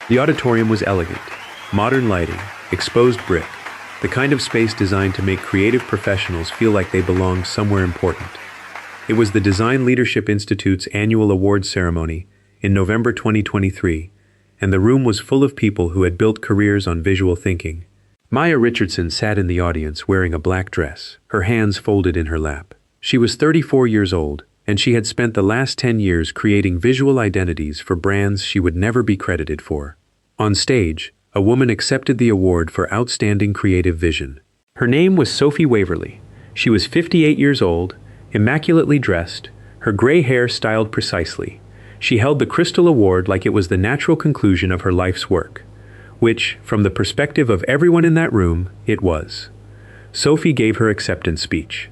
The auditorium was elegant, modern lighting, exposed brick, the kind of space designed to make creative professionals feel like they belong somewhere important. It was the Design Leadership Institute's annual awards ceremony in November 2023, and the room was full of people who had built careers on visual thinking. Maya Richardson sat in the audience wearing a black dress, her hands folded in her lap. She was 34 years old, and she had spent the last 10 years creating visual identities for brands she would never be credited for. On stage, a woman accepted the award for Outstanding Creative Vision. Her name was Sophie Waverly. She was 58 years old, immaculately dressed, her gray hair styled precisely. She held the Crystal Award like it was the natural conclusion of her life's work, which, from the perspective of everyone in that room, it was. Sophie gave her acceptance speech.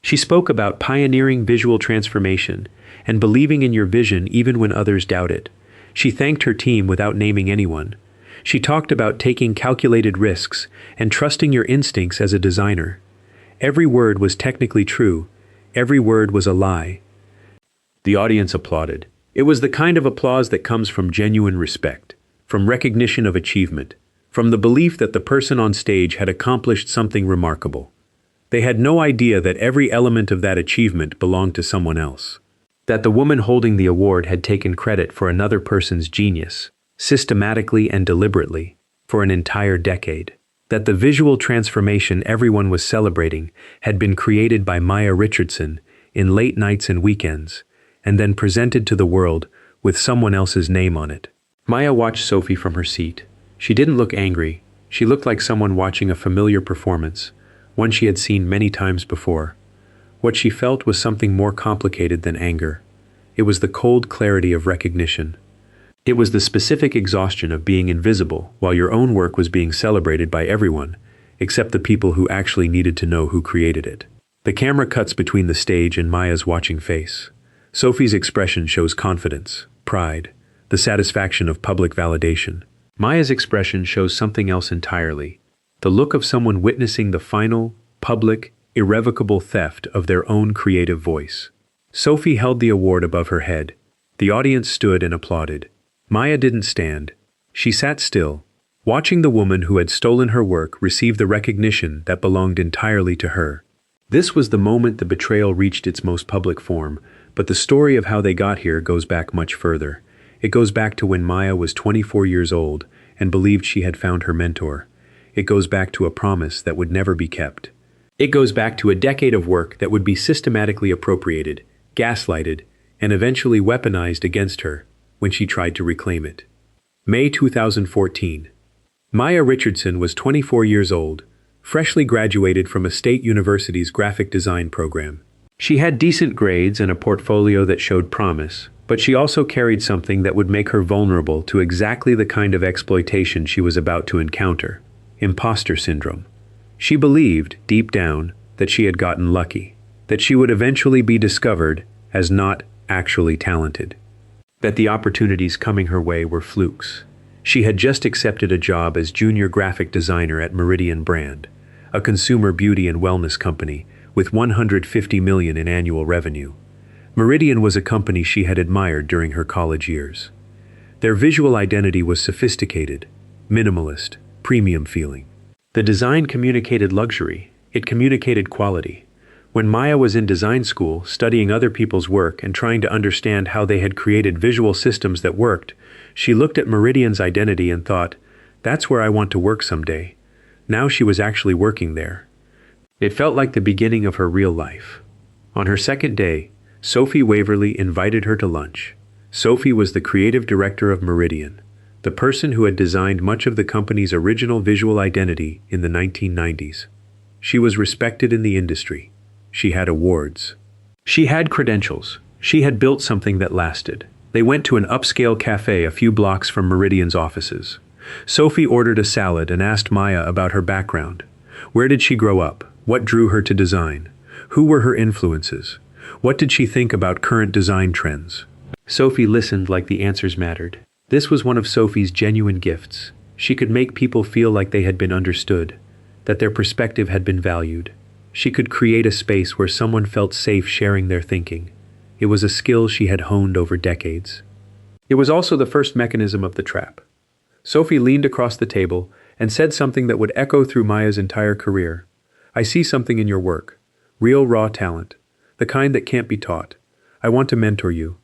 She spoke about pioneering visual transformation and believing in your vision even when others doubted. She thanked her team without naming anyone. She talked about taking calculated risks and trusting your instincts as a designer. Every word was technically true. Every word was a lie. The audience applauded. It was the kind of applause that comes from genuine respect, from recognition of achievement, from the belief that the person on stage had accomplished something remarkable. They had no idea that every element of that achievement belonged to someone else. That the woman holding the award had taken credit for another person's genius, systematically and deliberately, for an entire decade. That the visual transformation everyone was celebrating had been created by Maya Richardson in late nights and weekends, and then presented to the world with someone else's name on it. Maya watched Sophie from her seat. She didn't look angry. She looked like someone watching a familiar performance, one she had seen many times before. What she felt was something more complicated than anger. It was the cold clarity of recognition. It was the specific exhaustion of being invisible while your own work was being celebrated by everyone, except the people who actually needed to know who created it. The camera cuts between the stage and Maya's watching face. Sophie's expression shows confidence, pride, the satisfaction of public validation. Maya's expression shows something else entirely, the look of someone witnessing the final, public, irrevocable theft of their own creative voice. Sophie held the award above her head. The audience stood and applauded. Maya didn't stand. She sat still, watching the woman who had stolen her work receive the recognition that belonged entirely to her. This was the moment the betrayal reached its most public form, but the story of how they got here goes back much further. It goes back to when Maya was 24 years old and believed she had found her mentor. It goes back to a promise that would never be kept. It goes back to a decade of work that would be systematically appropriated, gaslighted, and eventually weaponized against her when she tried to reclaim it. May 2014. Maya Richardson was 24 years old, freshly graduated from a state university's graphic design program. She had decent grades and a portfolio that showed promise, but she also carried something that would make her vulnerable to exactly the kind of exploitation she was about to encounter: imposter syndrome. She believed, deep down, that she had gotten lucky, that she would eventually be discovered as not actually talented, that the opportunities coming her way were flukes. She had just accepted a job as junior graphic designer at Rebrand, a consumer beauty and wellness company with $150 million in annual revenue. Meridian was a company she had admired during her college years. Their visual identity was sophisticated, minimalist, premium feeling. The design communicated luxury. It communicated quality. When Maya was in design school, studying other people's work and trying to understand how they had created visual systems that worked, she looked at Meridian's identity and thought, "That's where I want to work someday." Now she was actually working there. It felt like the beginning of her real life. On her second day, Sophie Waverly invited her to lunch. Sophie was the creative director of Meridian, the person who had designed much of the company's original visual identity in the 1990s. She was respected in the industry. She had awards. She had credentials. She had built something that lasted. They went to an upscale cafe a few blocks from Meridian's offices. Sophie ordered a salad and asked Maya about her background. Where did she grow up? What drew her to design? Who were her influences? What did she think about current design trends? Sophie listened like the answers mattered. This was one of Sophie's genuine gifts. She could make people feel like they had been understood, that their perspective had been valued. She could create a space where someone felt safe sharing their thinking. It was a skill she had honed over decades. It was also the first mechanism of the trap. Sophie leaned across the table and said something that would echo through Maya's entire career. I see something in your work. Real raw talent. The kind that can't be taught. I want to mentor you.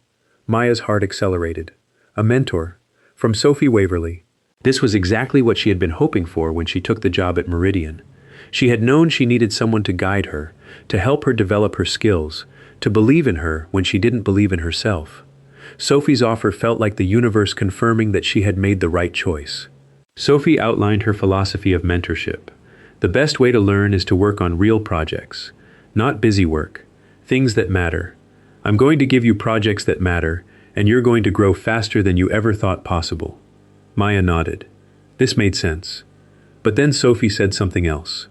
Maya's heart accelerated. A mentor. From Sophie Waverly. This was exactly what she had been hoping for when she took the job at Meridian. She had known she needed someone to guide her, to help her develop her skills, to believe in her when she didn't believe in herself. Sophie's offer felt like the universe confirming that she had made the right choice. Sophie outlined her philosophy of mentorship. The best way to learn is to work on real projects, not busy work, things that matter. I'm going to give you projects that matter, and you're going to grow faster than you ever thought possible. Maya nodded. This made sense. But then Sophie said something else.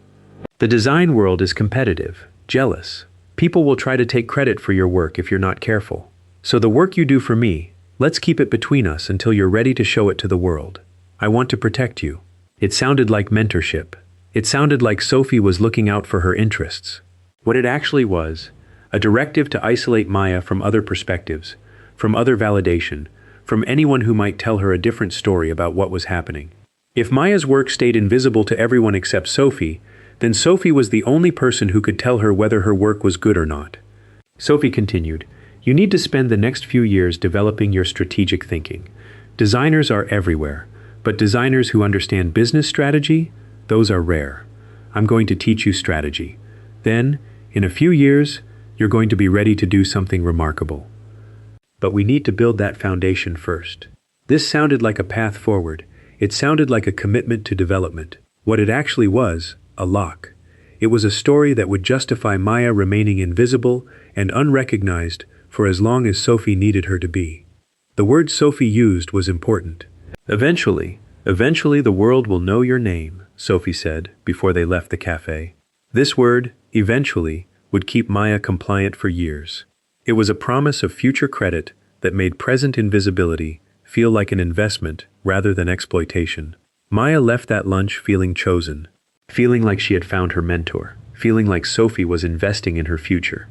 The design world is competitive, jealous. People will try to take credit for your work if you're not careful. So the work you do for me, let's keep it between us until you're ready to show it to the world. I want to protect you. It sounded like mentorship. It sounded like Sophie was looking out for her interests. What it actually was, a directive to isolate Maya from other perspectives, from other validation, from anyone who might tell her a different story about what was happening. If Maya's work stayed invisible to everyone except Sophie, then Sophie was the only person who could tell her whether her work was good or not. Sophie continued, you need to spend the next few years developing your strategic thinking. Designers are everywhere, but designers who understand business strategy, those are rare. I'm going to teach you strategy. Then, in a few years, you're going to be ready to do something remarkable. But we need to build that foundation first. This sounded like a path forward. It sounded like a commitment to development. What it actually was, a lock. It was a story that would justify Maya remaining invisible and unrecognized for as long as Sophie needed her to be. The word Sophie used was important. Eventually the world will know your name, Sophie said before they left the cafe. This word, eventually, would keep Maya compliant for years. It was a promise of future credit that made present invisibility feel like an investment rather than exploitation. Maya left that lunch feeling chosen, feeling like she had found her mentor, feeling like Sophie was investing in her future.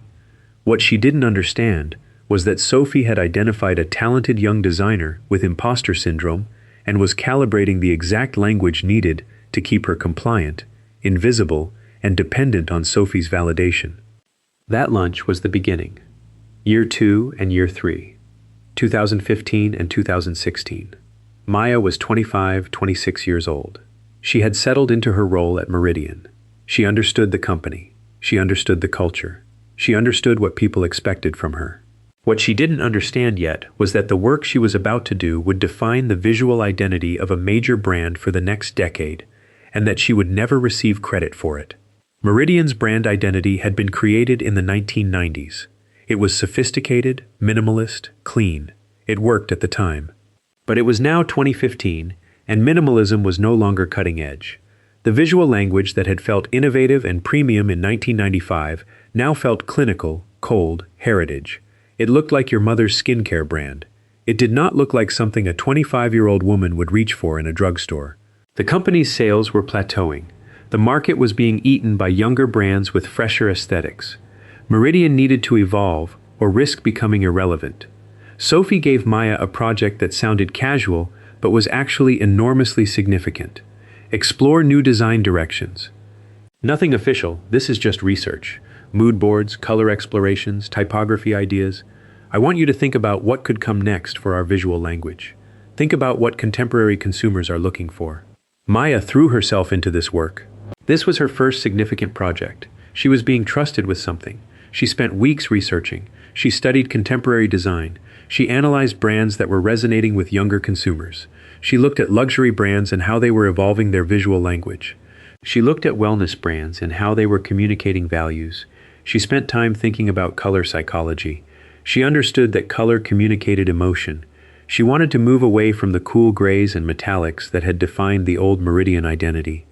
What she didn't understand was that Sophie had identified a talented young designer with imposter syndrome and was calibrating the exact language needed to keep her compliant, invisible, and dependent on Sophie's validation. That lunch was the beginning. Year 2 and Year 3, 2015 and 2016. Maya was 26 years old. She had settled into her role at Meridian. She understood the company. She understood the culture. She understood what people expected from her. What she didn't understand yet was that the work she was about to do would define the visual identity of a major brand for the next decade, and that she would never receive credit for it. Meridian's brand identity had been created in the 1990s. It was sophisticated, minimalist, clean. It worked at the time. But it was now 2015, and minimalism was no longer cutting edge. The visual language that had felt innovative and premium in 1995 now felt clinical, cold, heritage. It looked like your mother's skincare brand. It did not look like something a 25-year-old woman would reach for in a drugstore. The company's sales were plateauing. The market was being eaten by younger brands with fresher aesthetics. Meridian needed to evolve or risk becoming irrelevant. Sophie gave Maya a project that sounded casual but was actually enormously significant. Explore new design directions. Nothing official, this is just research. Mood boards, color explorations, typography ideas. I want you to think about what could come next for our visual language. Think about what contemporary consumers are looking for. Maya threw herself into this work. This was her first significant project. She was being trusted with something. She spent weeks researching. She studied contemporary design. She analyzed brands that were resonating with younger consumers. She looked at luxury brands and how they were evolving their visual language. She looked at wellness brands and how they were communicating values. She spent time thinking about color psychology. She understood that color communicated emotion. She wanted to move away from the cool grays and metallics that had defined the old Meridian identity.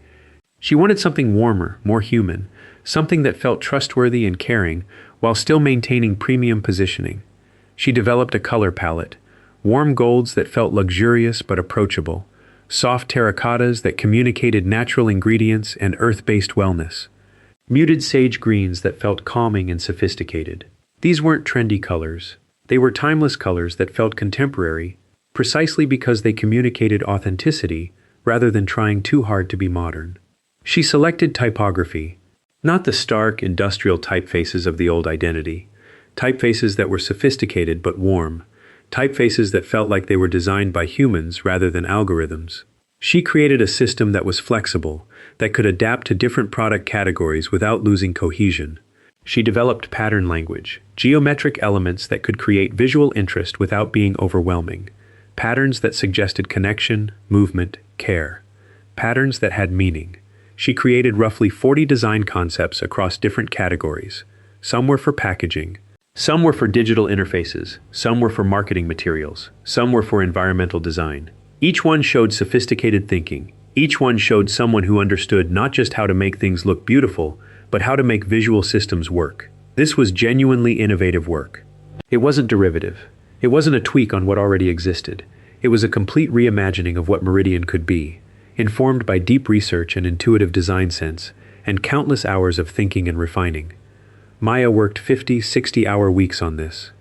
She wanted something warmer, more human, something that felt trustworthy and caring while still maintaining premium positioning. She developed a color palette, warm golds that felt luxurious but approachable, soft terracottas that communicated natural ingredients and earth-based wellness, muted sage greens that felt calming and sophisticated. These weren't trendy colors. They were timeless colors that felt contemporary, precisely because they communicated authenticity rather than trying too hard to be modern. She selected typography, not the stark, industrial typefaces of the old identity, typefaces that were sophisticated but warm, typefaces that felt like they were designed by humans rather than algorithms. She created a system that was flexible, that could adapt to different product categories without losing cohesion. She developed pattern language, geometric elements that could create visual interest without being overwhelming, patterns that suggested connection, movement, care, patterns that had meaning. She created roughly 40 design concepts across different categories. Some were for packaging, some were for digital interfaces, some were for marketing materials, some were for environmental design. Each one showed sophisticated thinking. Each one showed someone who understood not just how to make things look beautiful, but how to make visual systems work. This was genuinely innovative work. It wasn't derivative. It wasn't a tweak on what already existed. It was a complete reimagining of what Meridian could be, informed by deep research and intuitive design sense, and countless hours of thinking and refining. Maya worked 50, 60-hour weeks on this.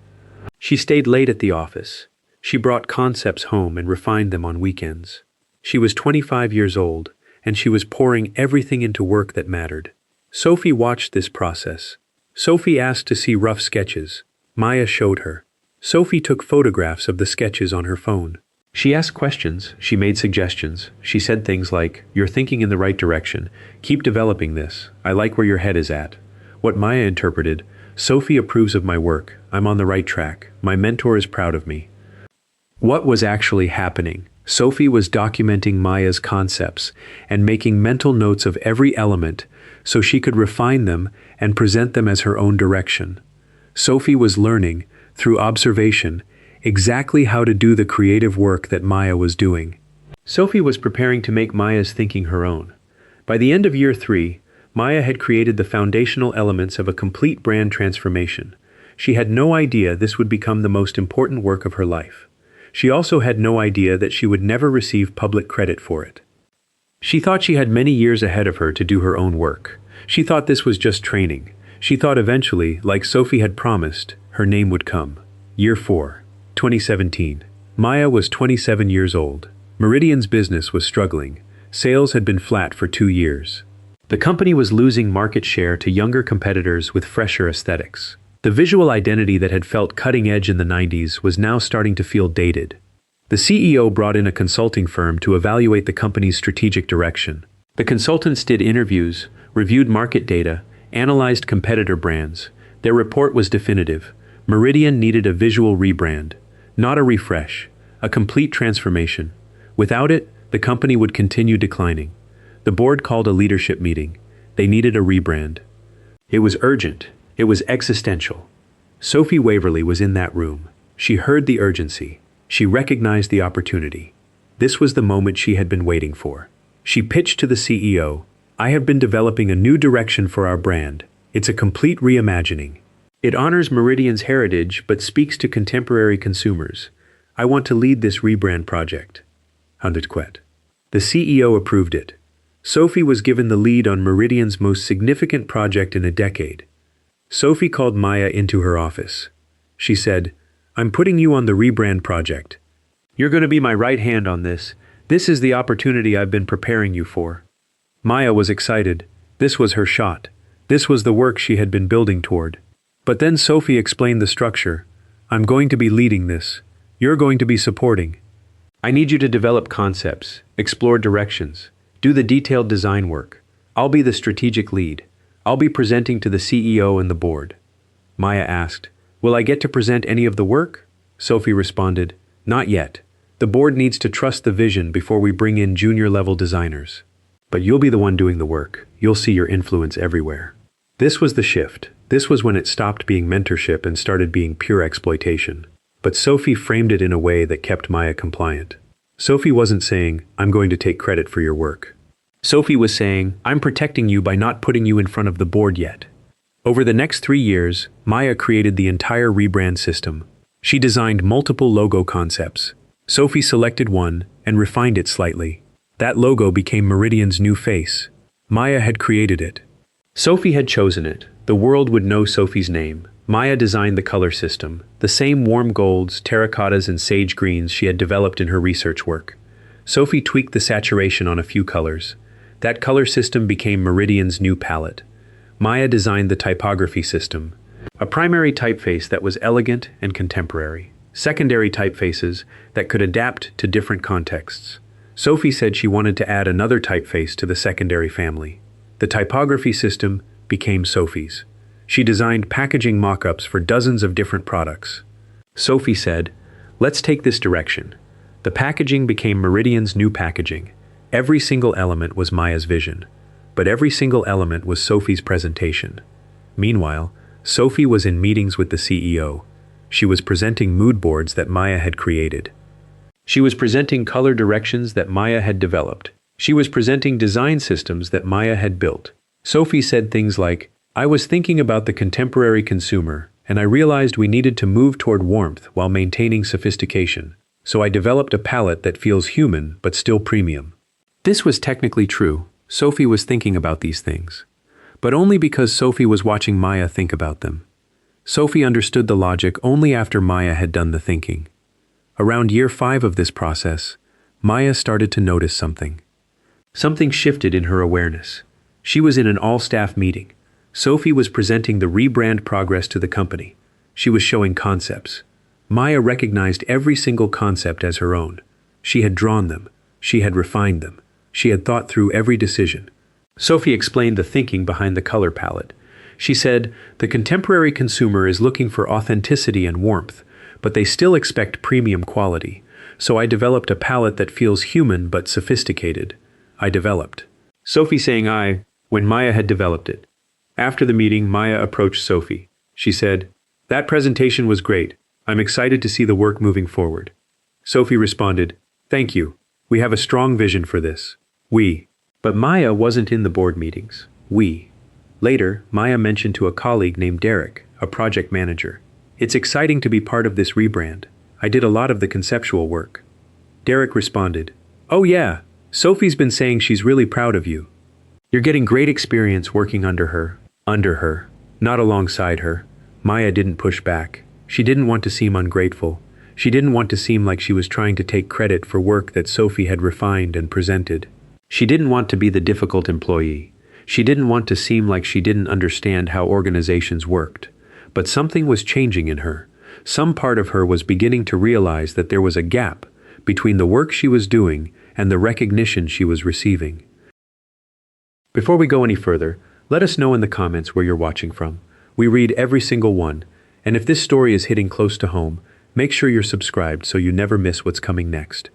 She stayed late at the office. She brought concepts home and refined them on weekends. She was 25 years old, and she was pouring everything into work that mattered. Sophie watched this process. Sophie asked to see rough sketches. Maya showed her. Sophie took photographs of the sketches on her phone. She asked questions, she made suggestions. She said things like, "You're thinking in the right direction. Keep developing this. I like where your head is at." What Maya interpreted, "Sophie approves of my work. I'm on the right track. My mentor is proud of me." What was actually happening? Sophie was documenting Maya's concepts and making mental notes of every element so she could refine them and present them as her own direction. Sophie was learning, through observation, exactly how to do the creative work that Maya was doing. Sophie was preparing to make Maya's thinking her own. By the end of year 3, Maya had created the foundational elements of a complete brand transformation. She had no idea this would become the most important work of her life. She also had no idea that she would never receive public credit for it. She thought she had many years ahead of her to do her own work. She thought this was just training. She thought eventually, like Sophie had promised, her name would come. Year 4, 2017. Maya was 27 years old. Meridian's business was struggling. Sales had been flat for 2 years. The company was losing market share to younger competitors with fresher aesthetics. The visual identity that had felt cutting edge in the 90s was now starting to feel dated. The CEO brought in a consulting firm to evaluate the company's strategic direction. The consultants did interviews, reviewed market data, analyzed competitor brands. Their report was definitive. Meridian needed a visual rebrand, not a refresh, a complete transformation. Without it, the company would continue declining. The board called a leadership meeting. They needed a rebrand. It was urgent. It was existential. Sophie Waverly was in that room. She heard the urgency. She recognized the opportunity. This was the moment she had been waiting for. She pitched to the CEO, "I have been developing a new direction for our brand. It's a complete reimagining. It honors Meridian's heritage but speaks to contemporary consumers. I want to lead this rebrand project." The CEO approved it. Sophie was given the lead on Meridian's most significant project in a decade. Sophie called Maya into her office. She said, "I'm putting you on the rebrand project. You're going to be my right hand on this. This is the opportunity I've been preparing you for." Maya was excited. This was her shot. This was the work she had been building toward. But then Sophie explained the structure. "I'm going to be leading this. You're going to be supporting. I need you to develop concepts, explore directions, do the detailed design work. I'll be the strategic lead. I'll be presenting to the CEO and the board." Maya asked, "Will I get to present any of the work?" Sophie responded, "Not yet. The board needs to trust the vision before we bring in junior-level designers. But you'll be the one doing the work. You'll see your influence everywhere." This was the shift. This was when it stopped being mentorship and started being pure exploitation. But Sophie framed it in a way that kept Maya compliant. Sophie wasn't saying, "I'm going to take credit for your work." Sophie was saying, "I'm protecting you by not putting you in front of the board yet." Over the next 3 years, Maya created the entire rebrand system. She designed multiple logo concepts. Sophie selected one and refined it slightly. That logo became Meridian's new face. Maya had created it. Sophie had chosen it. The world would know Sophie's name. Maya designed the color system, the same warm golds, terracottas, and sage greens she had developed in her research work. Sophie tweaked the saturation on a few colors. That color system became Meridian's new palette. Maya designed the typography system, a primary typeface that was elegant and contemporary, secondary typefaces that could adapt to different contexts. Sophie said she wanted to add another typeface to the secondary family. The typography system became Sophie's. She designed packaging mock-ups for dozens of different products. Sophie said, "Let's take this direction." The packaging became Meridian's new packaging. Every single element was Maya's vision, but every single element was Sophie's presentation. Meanwhile, Sophie was in meetings with the CEO. She was presenting mood boards that Maya had created. She was presenting color directions that Maya had developed. She was presenting design systems that Maya had built. Sophie said things like, "I was thinking about the contemporary consumer, and I realized we needed to move toward warmth while maintaining sophistication. So I developed a palette that feels human but still premium." This was technically true. Sophie was thinking about these things, but only because Sophie was watching Maya think about them. Sophie understood the logic only after Maya had done the thinking. Around year 5 of this process, Maya started to notice something. Something shifted in her awareness. She was in an all-staff meeting. Sophie was presenting the Rebrand progress to the company. She was showing concepts. Maya recognized every single concept as her own. She had drawn them. She had refined them. She had thought through every decision. Sophie explained the thinking behind the color palette. She said, "The contemporary consumer is looking for authenticity and warmth, but they still expect premium quality. So I developed a palette that feels human but sophisticated. Sophie saying I, when Maya had developed it. After the meeting, Maya approached Sophie. She said, "That presentation was great. I'm excited to see the work moving forward." Sophie responded, "Thank you. We have a strong vision for this. We." But Maya wasn't in the board meetings. Later, Maya mentioned to a colleague named Derek, a project manager, "It's exciting to be part of this rebrand. I did a lot of the conceptual work." Derek responded, "Oh yeah, Sophie's been saying she's really proud of you. You're getting great experience working under her, not alongside her." Maya didn't push back. She didn't want to seem ungrateful. She didn't want to seem like she was trying to take credit for work that Sophie had refined and presented. She didn't want to be the difficult employee. She didn't want to seem like she didn't understand how organizations worked. But something was changing in her. Some part of her was beginning to realize that there was a gap between the work she was doing and the recognition she was receiving. Before we go any further, let us know in the comments where you're watching from. We read every single one, and if this story is hitting close to home, make sure you're subscribed so you never miss what's coming next.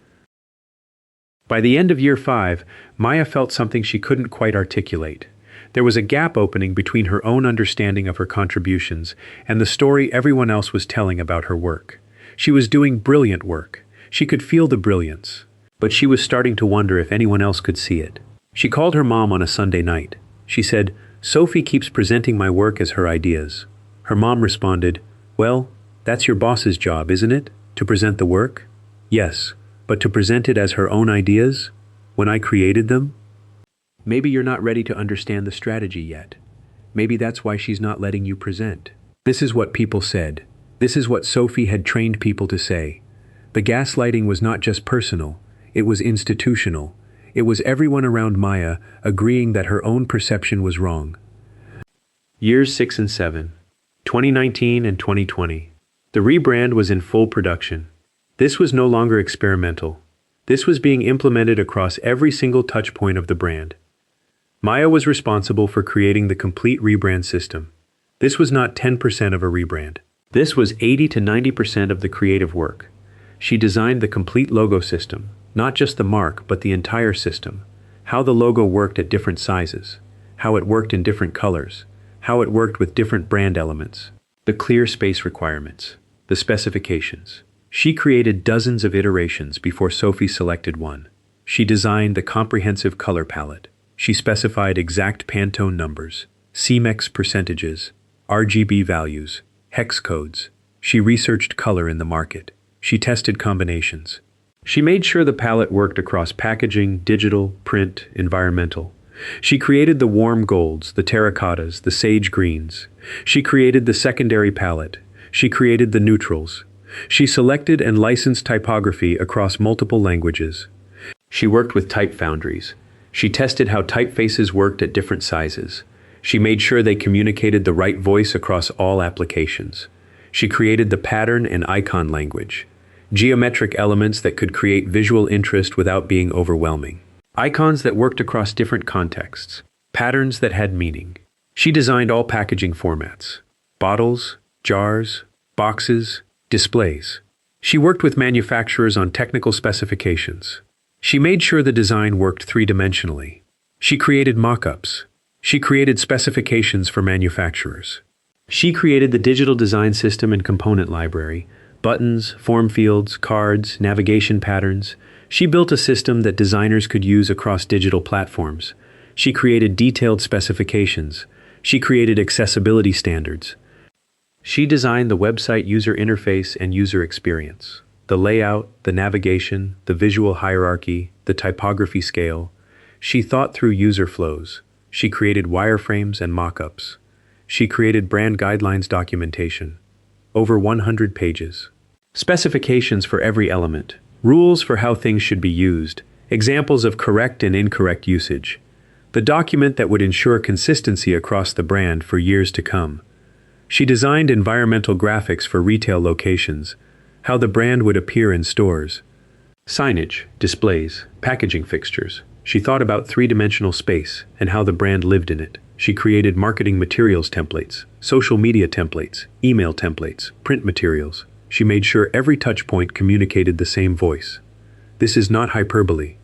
By the end of year 5, Maya felt something she couldn't quite articulate. There was a gap opening between her own understanding of her contributions and the story everyone else was telling about her work. She was doing brilliant work. She could feel the brilliance, but she was starting to wonder if anyone else could see it. She called her mom on a Sunday night. She said, "Sophie keeps presenting my work as her ideas." Her mom responded, "Well, that's your boss's job, isn't it? To present the work?" "Yes, but to present it as her own ideas? When I created them?" Maybe you're not ready to understand the strategy yet. Maybe that's why she's not letting you present. This is what people said. This is what Sophie had trained people to say. The gaslighting was not just personal, it was institutional. It was everyone around Maya agreeing that her own perception was wrong. Years 6 and 7, 2019 and 2020. The rebrand was in full production. This was no longer experimental. This was being implemented across every single touch point of the brand. Maya was responsible for creating the complete rebrand system. This was not 10% of a rebrand. This was 80 to 90% of the creative work. She designed the complete logo system, not just the mark, but the entire system. How the logo worked at different sizes, how it worked in different colors, how it worked with different brand elements, the clear space requirements, the specifications. She created dozens of iterations before Sophie selected one. She designed the comprehensive color palette. She specified exact Pantone numbers, CMEX percentages, RGB values, hex codes. She researched color in the market. She tested combinations. She made sure the palette worked across packaging, digital, print, environmental. She created the warm golds, the terracottas, the sage greens. She created the secondary palette. She created the neutrals. She selected and licensed typography across multiple languages. She worked with type foundries. She tested how typefaces worked at different sizes. She made sure they communicated the right voice across all applications. She created the pattern and icon language, geometric elements that could create visual interest without being overwhelming. Icons that worked across different contexts, patterns that had meaning. She designed all packaging formats: bottles, jars, boxes, displays. She worked with manufacturers on technical specifications. She made sure the design worked three-dimensionally. She created mock-ups. She created specifications for manufacturers. She created the digital design system and component library, buttons, form fields, cards, navigation patterns. She built a system that designers could use across digital platforms. She created detailed specifications. She created accessibility standards. She designed the website user interface and user experience, the layout, the navigation, the visual hierarchy, the typography scale. She thought through user flows. She created wireframes and mock-ups. She created brand guidelines documentation. Over 100 pages. Specifications for every element. Rules for how things should be used. Examples of correct and incorrect usage. The document that would ensure consistency across the brand for years to come. She designed environmental graphics for retail locations, how the brand would appear in stores. Signage, displays, packaging fixtures. She thought about three-dimensional space and how the brand lived in it. She created marketing materials templates, social media templates, email templates, print materials. She made sure every touchpoint communicated the same voice. This is not hyperbole.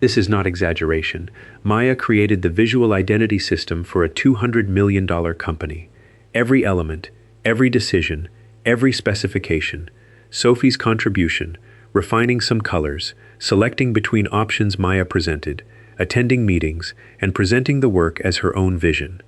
This is not exaggeration. Maya created the visual identity system for a $200 million company. Every element, every decision, every specification, Sophie's contribution, refining some colors, selecting between options Maya presented, attending meetings, and presenting the work as her own vision.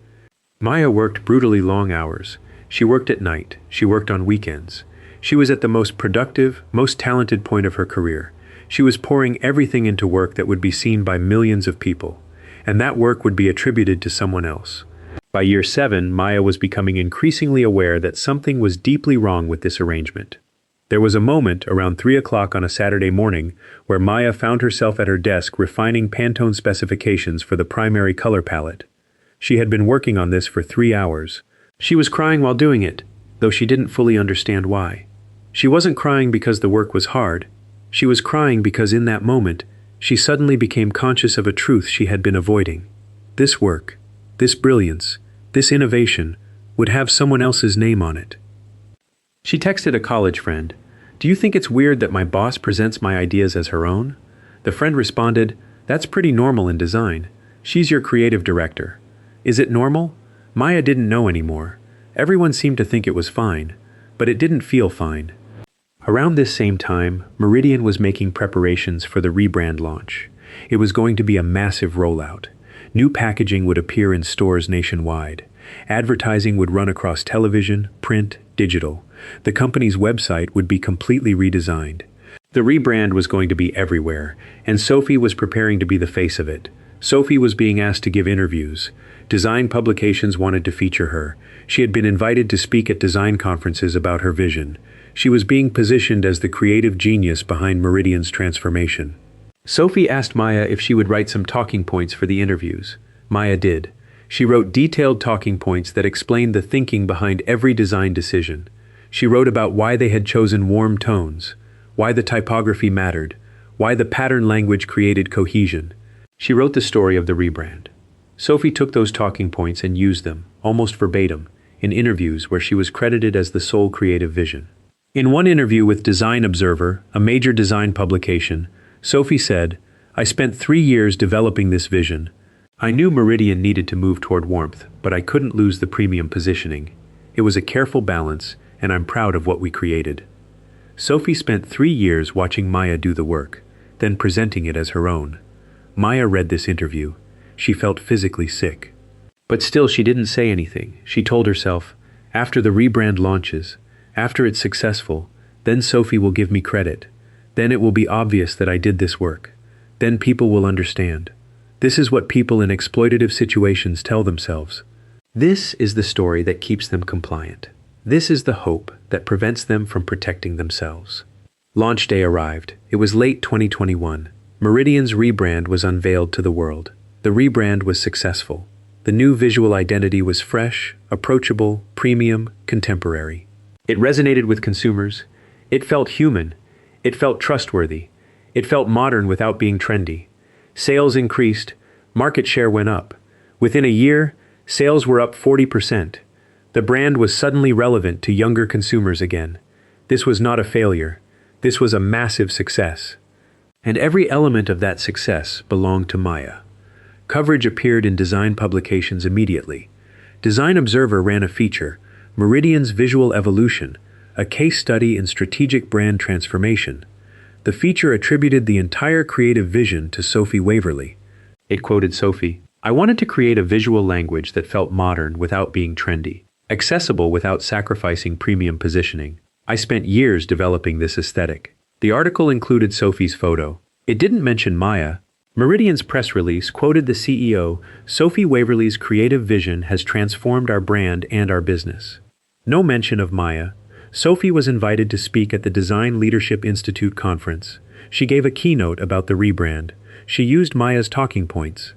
Maya worked brutally long hours. She worked at night. She worked on weekends. She was at the most productive, most talented point of her career. She was pouring everything into work that would be seen by millions of people, and that work would be attributed to someone else. By year 7, Maya was becoming increasingly aware that something was deeply wrong with this arrangement. There was a moment around 3 o'clock on a Saturday morning where Maya found herself at her desk refining Pantone specifications for the primary color palette. She had been working on this for 3 hours. She was crying while doing it, though she didn't fully understand why. She wasn't crying because the work was hard. She was crying because in that moment, she suddenly became conscious of a truth she had been avoiding. This work, this brilliance, this innovation, would have someone else's name on it. She texted a college friend, "Do you think it's weird that my boss presents my ideas as her own?" The friend responded, "That's pretty normal in design. She's your creative director." Is it normal? Maya didn't know anymore. Everyone seemed to think it was fine, but it didn't feel fine. Around this same time, Meridian was making preparations for the Rebrand launch. It was going to be a massive rollout. New packaging would appear in stores nationwide. Advertising would run across television, print, digital. The company's website would be completely redesigned. The rebrand was going to be everywhere, and Sophie was preparing to be the face of it. Sophie was being asked to give interviews. Design publications wanted to feature her. She had been invited to speak at design conferences about her vision. She was being positioned as the creative genius behind Meridian's transformation. Sophie asked Maya if she would write some talking points for the interviews. Maya did. She wrote detailed talking points that explained the thinking behind every design decision. She wrote about why they had chosen warm tones, why the typography mattered, why the pattern language created cohesion. She wrote the story of the rebrand. Sophie took those talking points and used them, almost verbatim, in interviews where she was credited as the sole creative vision. In one interview with Design Observer, a major design publication, Sophie said, "I spent 3 years developing this vision. I knew Meridian needed to move toward warmth, but I couldn't lose the premium positioning. It was a careful balance, and I'm proud of what we created." Sophie spent 3 years watching Maya do the work, then presenting it as her own. Maya read this interview. She felt physically sick. But still she didn't say anything. She told herself, after the rebrand launches, after it's successful, then Sophie will give me credit. Then it will be obvious that I did this work. Then people will understand. This is what people in exploitative situations tell themselves. This is the story that keeps them compliant. This is the hope that prevents them from protecting themselves. Launch day arrived. It was late 2021. Meridian's Rebrand was unveiled to the world. The rebrand was successful. The new visual identity was fresh, approachable, premium, contemporary. It resonated with consumers. It felt human. It felt trustworthy. It felt modern without being trendy. Sales increased. Market share went up. Within a year, sales were up 40%. The brand was suddenly relevant to younger consumers again. This was not a failure. This was a massive success. And every element of that success belonged to Maya. Coverage appeared in design publications immediately. Design Observer ran a feature, Meridian's Visual Evolution, a case study in strategic brand transformation. The feature attributed the entire creative vision to Sophie Waverly. It quoted Sophie, "I wanted to create a visual language that felt modern without being trendy, accessible without sacrificing premium positioning. I spent years developing this aesthetic." The article included Sophie's photo. It didn't mention Maya. Meridian's press release quoted the CEO, "Sophie Waverly's creative vision has transformed our brand and our business." No mention of Maya. Sophie was invited to speak at the Design Leadership Institute conference. She gave a keynote about the rebrand. She used Maya's talking points.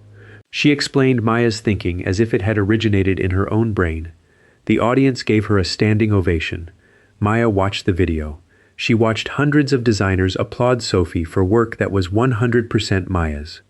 She explained Maya's thinking as if it had originated in her own brain. The audience gave her a standing ovation. Maya watched the video. She watched hundreds of designers applaud Sophie for work that was 100% Maya's.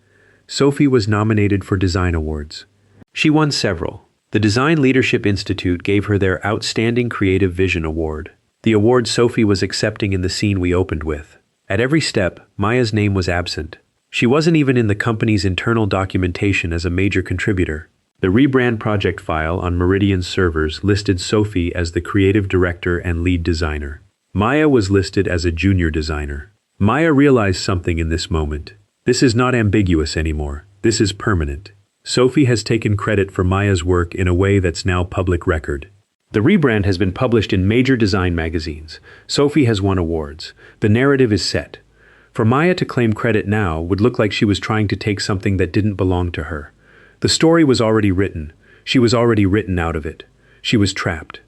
Sophie was nominated for design awards. She won several. The Design Leadership Institute gave her their Outstanding Creative Vision Award, the award Sophie was accepting in the scene we opened with. At every step, Maya's name was absent. She wasn't even in the company's internal documentation as a major contributor. The Rebrand project file on Meridian's servers listed Sophie as the creative director and lead designer. Maya was listed as a junior designer. Maya realized something in this moment. This is not ambiguous anymore. This is permanent. Sophie has taken credit for Maya's work in a way that's now public record. The rebrand has been published in major design magazines. Sophie has won awards. The narrative is set. For Maya to claim credit now would look like she was trying to take something that didn't belong to her. The story was already written. She was already written out of it. She was trapped.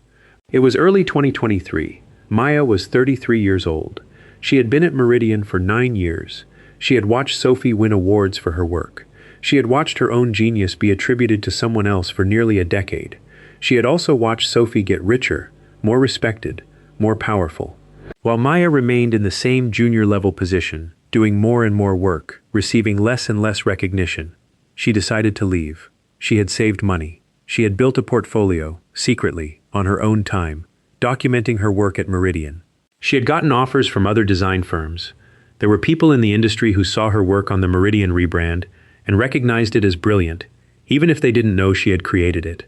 It was early 2023. Maya was 33 years old. She had been at Meridian for 9 years. She had watched Sophie win awards for her work. She had watched her own genius be attributed to someone else for nearly a decade. She had also watched Sophie get richer, more respected, more powerful. While Maya remained in the same junior-level position, doing more and more work, receiving less and less recognition, she decided to leave. She had saved money. She had built a portfolio, secretly, on her own time, documenting her work at Meridian. She had gotten offers from other design firms. There were people in the industry who saw her work on the Meridian rebrand and recognized it as brilliant, even if they didn't know she had created it.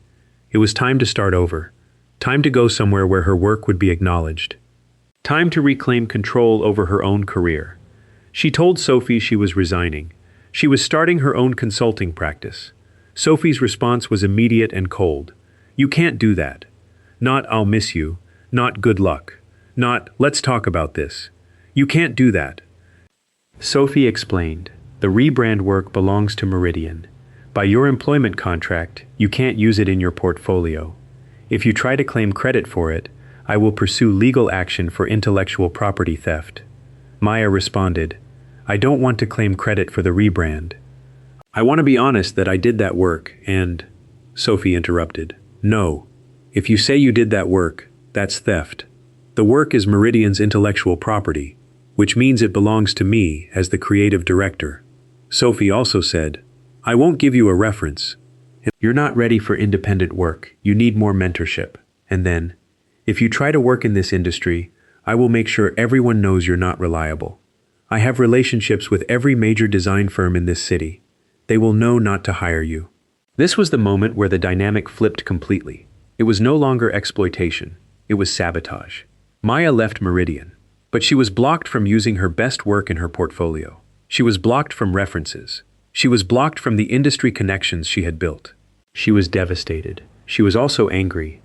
It was time to start over. Time to go somewhere where her work would be acknowledged. Time to reclaim control over her own career. She told Sophie she was resigning. She was starting her own consulting practice. Sophie's response was immediate and cold. "You can't do that. Not, 'I'll miss you.' Not, 'Good luck.' Not, 'Let's talk about this.' You can't do that." Sophie explained, "The rebrand work belongs to Meridian. By your employment contract, you can't use it in your portfolio. If you try to claim credit for it, I will pursue legal action for intellectual property theft." Maya responded, "I don't want to claim credit for the rebrand. I want to be honest that I did that work and—" Sophie interrupted. "No. If you say you did that work, that's theft. The work is Meridian's intellectual property, which means it belongs to me as the creative director." Sophie also said, "I won't give you a reference. You're not ready for independent work. You need more mentorship. And then, if you try to work in this industry, I will make sure everyone knows you're not reliable. I have relationships with every major design firm in this city. They will know not to hire you." This was the moment where the dynamic flipped completely. It was no longer exploitation. It was sabotage. Maya left Meridian, but she was blocked from using her best work in her portfolio. She was blocked from references. She was blocked from the industry connections she had built. She was devastated. She was also angry,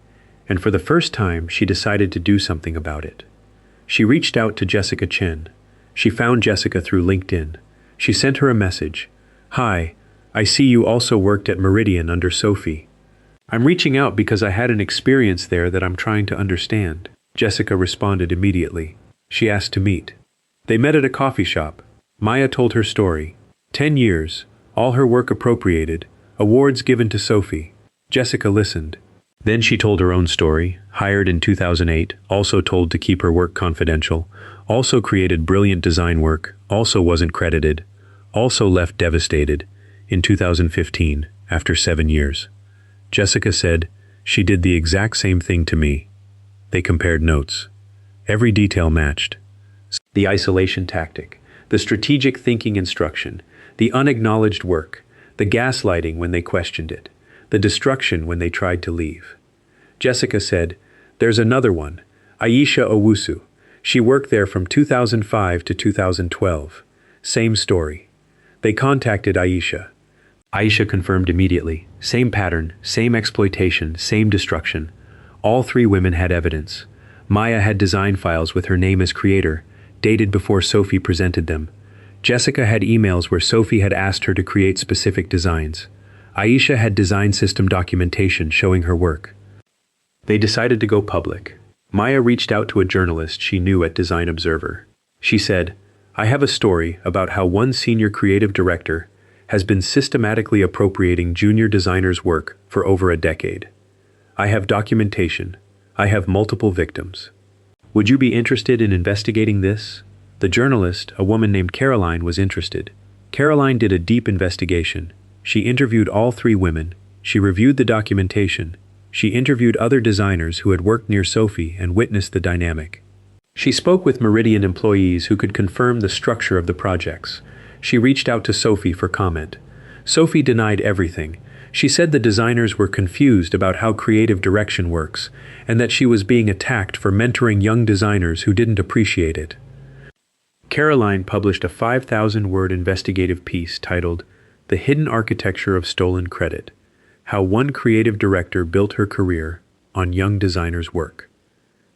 and for the first time, she decided to do something about it. She reached out to Jessica Chen. She found Jessica through LinkedIn. She sent her a message. "Hi, I see you also worked at Meridian under Sophie. I'm reaching out because I had an experience there that I'm trying to understand. Jessica responded immediately. She asked to meet. They met at a coffee shop. Maya told her story. 10 years, all her work appropriated, awards given to Sophie. Jessica listened. Then she told her own story, hired in 2008, also told to keep her work confidential, also created brilliant design work, also wasn't credited, also left devastated, in 2015, after 7 years. Jessica said, she did the exact same thing to me. They compared notes. Every detail matched. The isolation tactic, the strategic thinking instruction, the unacknowledged work, the gaslighting when they questioned it, the destruction when they tried to leave. Jessica said, there's another one, Aisha Owusu. She worked there from 2005 to 2012. Same story. They contacted Aisha. Aisha confirmed immediately. Same pattern, same exploitation, same destruction. All 3 women had evidence. Maya had design files with her name as creator, dated before Sophie presented them. Jessica had emails where Sophie had asked her to create specific designs. Aisha had design system documentation showing her work. They decided to go public. Maya reached out to a journalist she knew at Design Observer. She said, I have a story about how one senior creative director has been systematically appropriating junior designers' work for over a decade. I have documentation. I have multiple victims. Would you be interested in investigating this? The journalist, a woman named Caroline, was interested. Caroline did a deep investigation. She interviewed all 3 women. She reviewed the documentation. She interviewed other designers who had worked near Sophie and witnessed the dynamic. She spoke with Meridian employees who could confirm the structure of the projects. She reached out to Sophie for comment. Sophie denied everything. She said the designers were confused about how creative direction works, and that she was being attacked for mentoring young designers who didn't appreciate it. Caroline published a 5,000-word investigative piece titled, The Hidden Architecture of Stolen Credit: How One Creative Director Built Her Career on Young Designers' Work.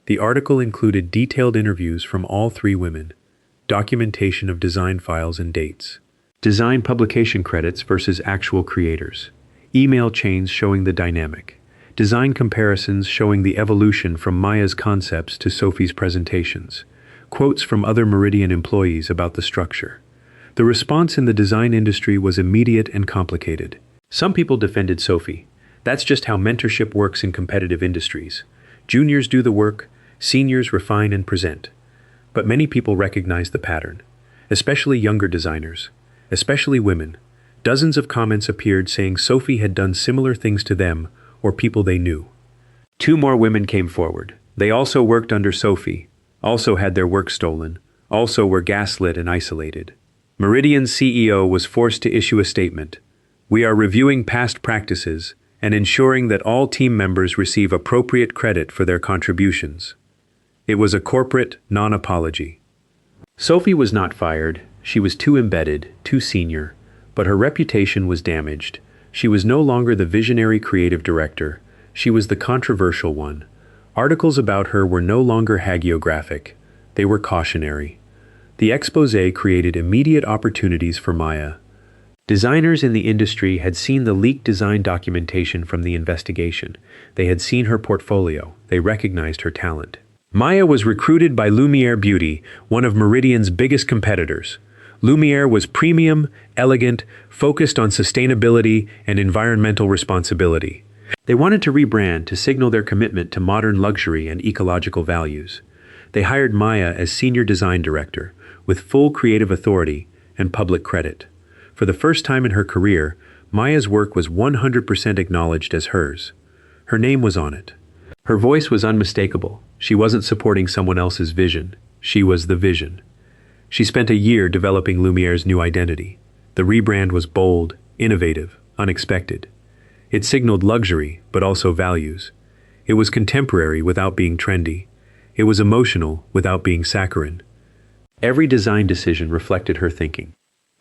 The article included detailed interviews from all 3 women, documentation of design files and dates, design publication credits versus actual creators, email chains showing the dynamic, design comparisons showing the evolution from Maya's concepts to Sophie's presentations, quotes from other Meridian employees about the structure. The response in the design industry was immediate and complicated. Some people defended Sophie. That's just how mentorship works in competitive industries. Juniors do the work, seniors refine and present. But many people recognized the pattern, especially younger designers, especially women. Dozens of comments appeared saying Sophie had done similar things to them or people they knew. 2 more women came forward. They also worked under Sophie, also had their work stolen, also were gaslit and isolated. Meridian's CEO was forced to issue a statement. We are reviewing past practices and ensuring that all team members receive appropriate credit for their contributions. It was a corporate non-apology. Sophie was not fired. She was too embedded, too senior, but her reputation was damaged. She was no longer the visionary creative director. She was the controversial one. Articles about her were no longer hagiographic. They were cautionary. The exposé created immediate opportunities for Maya. Designers in the industry had seen the leaked design documentation from the investigation. They had seen her portfolio. They recognized her talent. Maya was recruited by Lumiere Beauty, one of Meridian's biggest competitors. Lumiere was premium, elegant, focused on sustainability and environmental responsibility. They wanted to rebrand to signal their commitment to modern luxury and ecological values. They hired Maya as senior design director, with full creative authority and public credit. For the first time in her career, Maya's work was 100% acknowledged as hers. Her name was on it. Her voice was unmistakable. She wasn't supporting someone else's vision. She was the vision. She spent a year developing Lumiere's new identity. The rebrand was bold, innovative, unexpected. It signaled luxury, but also values. It was contemporary without being trendy. It was emotional without being saccharine. Every design decision reflected her thinking.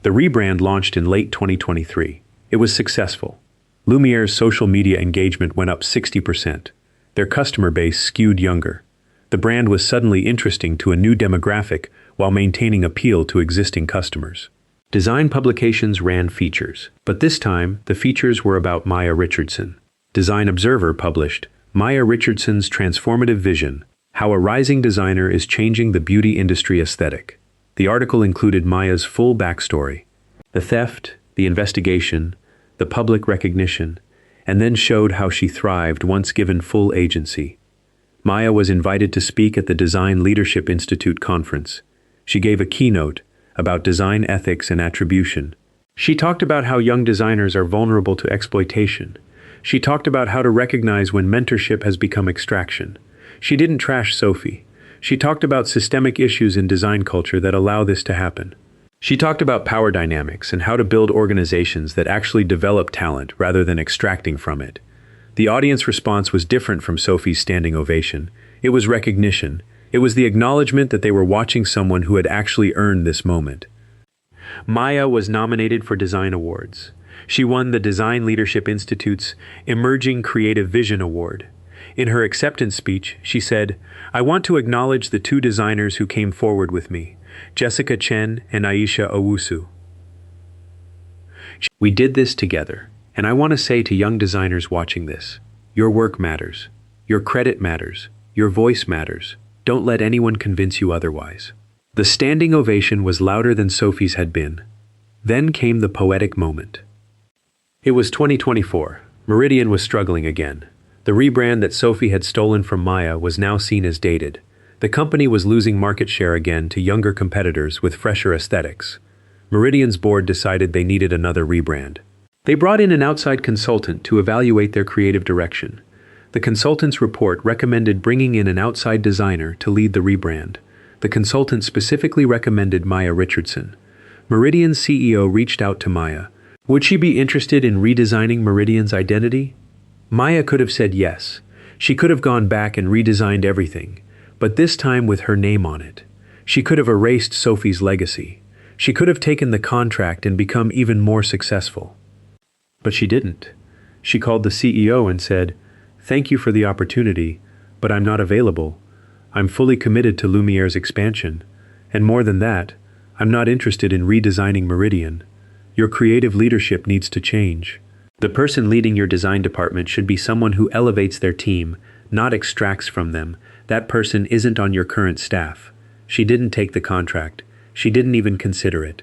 The rebrand launched in late 2023. It was successful. Lumiere's social media engagement went up 60%. Their customer base skewed younger. The brand was suddenly interesting to a new demographic while maintaining appeal to existing customers. Design publications ran features, but this time the features were about Maya Richardson. Design Observer published Maya Richardson's Transformative Vision: How a Rising Designer is Changing the Beauty Industry Aesthetic. The article included Maya's full backstory, the theft, the investigation, the public recognition, and then showed how she thrived once given full agency. Maya was invited to speak at the Design Leadership Institute conference. She gave a keynote about design ethics and attribution. She talked about how young designers are vulnerable to exploitation. She talked about how to recognize when mentorship has become extraction. She didn't trash Sophie. She talked about systemic issues in design culture that allow this to happen. She talked about power dynamics and how to build organizations that actually develop talent rather than extracting from it. The audience response was different from Sophie's standing ovation. It was recognition. It was the acknowledgement that they were watching someone who had actually earned this moment. Maya was nominated for design awards. She won the Design Leadership Institute's Emerging Creative Vision Award. In her acceptance speech, she said, "I want to acknowledge the two designers who came forward with me, Jessica Chen and Aisha Owusu. We did this together, and I want to say to young designers watching this, your work matters, your credit matters, your voice matters. Don't let anyone convince you otherwise." The standing ovation was louder than Sophie's had been. Then came the poetic moment. It was 2024. Meridian was struggling again. The rebrand that Sophie had stolen from Maya was now seen as dated. The company was losing market share again to younger competitors with fresher aesthetics. Meridian's board decided they needed another rebrand. They brought in an outside consultant to evaluate their creative direction. The consultant's report recommended bringing in an outside designer to lead the rebrand. The consultant specifically recommended Maya Richardson. Meridian's CEO reached out to Maya. Would she be interested in redesigning Meridian's identity? Maya could have said yes. She could have gone back and redesigned everything, but this time with her name on it. She could have erased Sophie's legacy. She could have taken the contract and become even more successful. But she didn't. She called the CEO and said, "Thank you for the opportunity, but I'm not available. I'm fully committed to Lumiere's expansion. And more than that, I'm not interested in redesigning Meridian. Your creative leadership needs to change. The person leading your design department should be someone who elevates their team, not extracts from them. That person isn't on your current staff." She didn't take the contract. She didn't even consider it.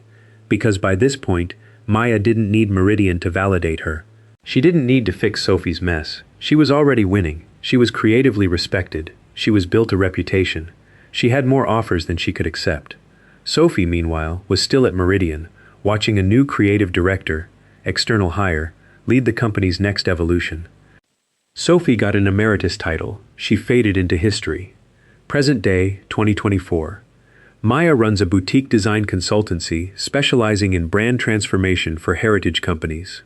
Because by this point, Maya didn't need Meridian to validate her. She didn't need to fix Sophie's mess. She was already winning. She was creatively respected. She was built a reputation. She had more offers than she could accept. Sophie, meanwhile, was still at Meridian, watching a new creative director, external hire, lead the company's next evolution. Sophie got an emeritus title. She faded into history. Present day, 2024. Maya runs a boutique design consultancy specializing in brand transformation for heritage companies.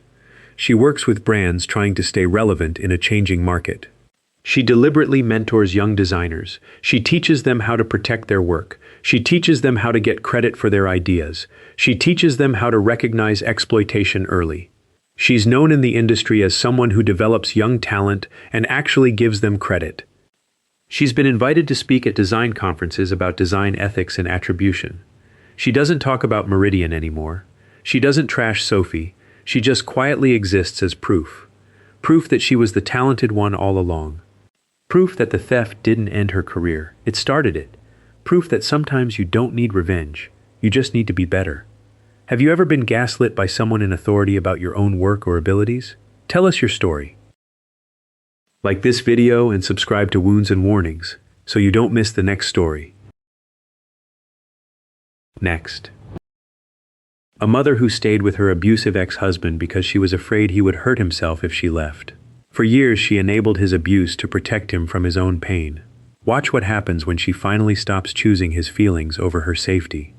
She works with brands trying to stay relevant in a changing market. She deliberately mentors young designers. She teaches them how to protect their work. She teaches them how to get credit for their ideas. She teaches them how to recognize exploitation early. She's known in the industry as someone who develops young talent and actually gives them credit. She's been invited to speak at design conferences about design ethics and attribution. She doesn't talk about Meridian anymore. She doesn't trash Sophie. She just quietly exists as proof. Proof that she was the talented one all along. Proof that the theft didn't end her career. It started it. Proof that sometimes you don't need revenge. You just need to be better. Have you ever been gaslit by someone in authority about your own work or abilities? Tell us your story. Like this video and subscribe to Wounds and Warnings so you don't miss the next story. Next. A mother who stayed with her abusive ex-husband because she was afraid he would hurt himself if she left. For years she enabled his abuse to protect him from his own pain. Watch what happens when she finally stops choosing his feelings over her safety.